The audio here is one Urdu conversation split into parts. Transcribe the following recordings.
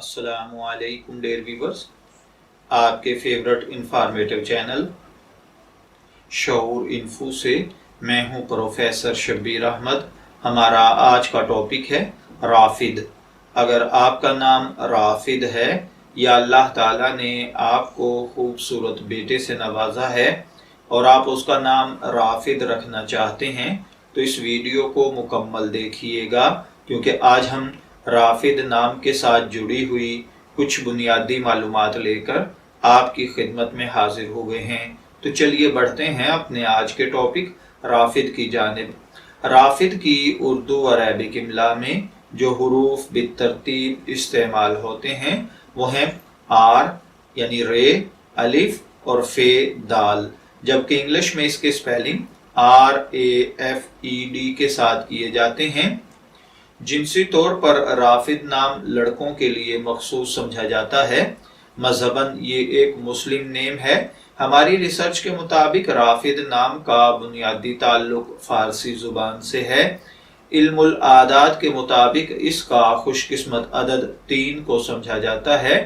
السلام علیکم ڈیئر ویورز، آپ کے فیورٹ انفارمیٹو چینل شعور انفو سے میں ہوں پروفیسر شبیر احمد۔ ہمارا آج کا ٹاپک ہے رافد۔ اگر آپ کا نام رافد ہے یا اللہ تعالیٰ نے آپ کو خوبصورت بیٹے سے نوازا ہے اور آپ اس کا نام رافد رکھنا چاہتے ہیں تو اس ویڈیو کو مکمل دیکھیے گا، کیونکہ آج ہم رافد نام کے ساتھ جڑی ہوئی کچھ بنیادی معلومات لے کر آپ کی خدمت میں حاضر ہو گئے ہیں۔ تو چلیے بڑھتے ہیں اپنے آج کے ٹاپک رافد کی جانب۔ رافد کی اردو اور عربک املا میں جو حروف بالترتیب استعمال ہوتے ہیں وہ ہیں آر یعنی رے، الف اور فے دال، جبکہ انگلش میں اس کے سپیلنگ RAFED کے ساتھ کیے جاتے ہیں۔ جنسی طور پر رافد نام لڑکوں کے لیے مخصوص سمجھا جاتا ہے۔ مذہباً یہ ایک مسلم نیم ہے۔ ہماری ریسرچ کے مطابق رافد نام کا بنیادی تعلق فارسی زبان سے ہے۔ علم العادات کے مطابق اس کا خوش قسمت عدد 3 کو سمجھا جاتا ہے۔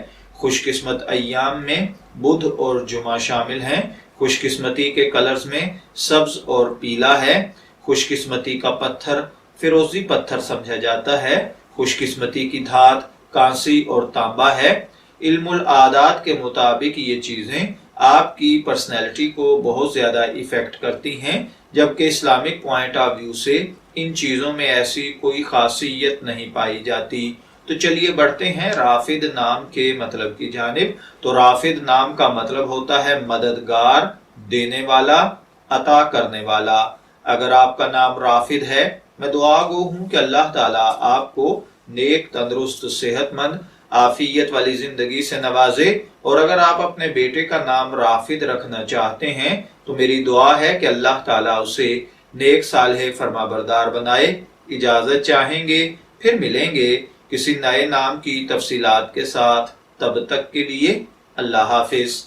خوش قسمت ایام میں بدھ اور جمعہ شامل ہیں۔ خوش قسمتی کے کلرز میں سبز اور پیلا ہے۔ خوش قسمتی کا پتھر فیروزی پتھر سمجھا جاتا ہے۔ خوش قسمتی کی دھات کانسی اور تانبا ہے۔ علم العادات کے مطابق یہ چیزیں آپ کی پرسنالٹی کو بہت زیادہ ایفیکٹ کرتی ہیں، جبکہ اسلامک پوائنٹ آف ویو سے ان چیزوں میں ایسی کوئی خاصیت نہیں پائی جاتی۔ تو چلیے بڑھتے ہیں رافد نام کے مطلب کی جانب۔ تو رافد نام کا مطلب ہوتا ہے مددگار، دینے والا، عطا کرنے والا۔ اگر آپ کا نام رافد ہے، میں دعا گو ہوں کہ اللہ تعالیٰ آپ کو نیک، تندرست، صحت مند، عافیت والی زندگی سے نوازے، اور اگر آپ اپنے بیٹے کا نام رافد رکھنا چاہتے ہیں تو میری دعا ہے کہ اللہ تعالیٰ اسے نیک صالح فرما بردار بنائے۔ اجازت چاہیں گے، پھر ملیں گے کسی نئے نام کی تفصیلات کے ساتھ۔ تب تک کے لیے اللہ حافظ۔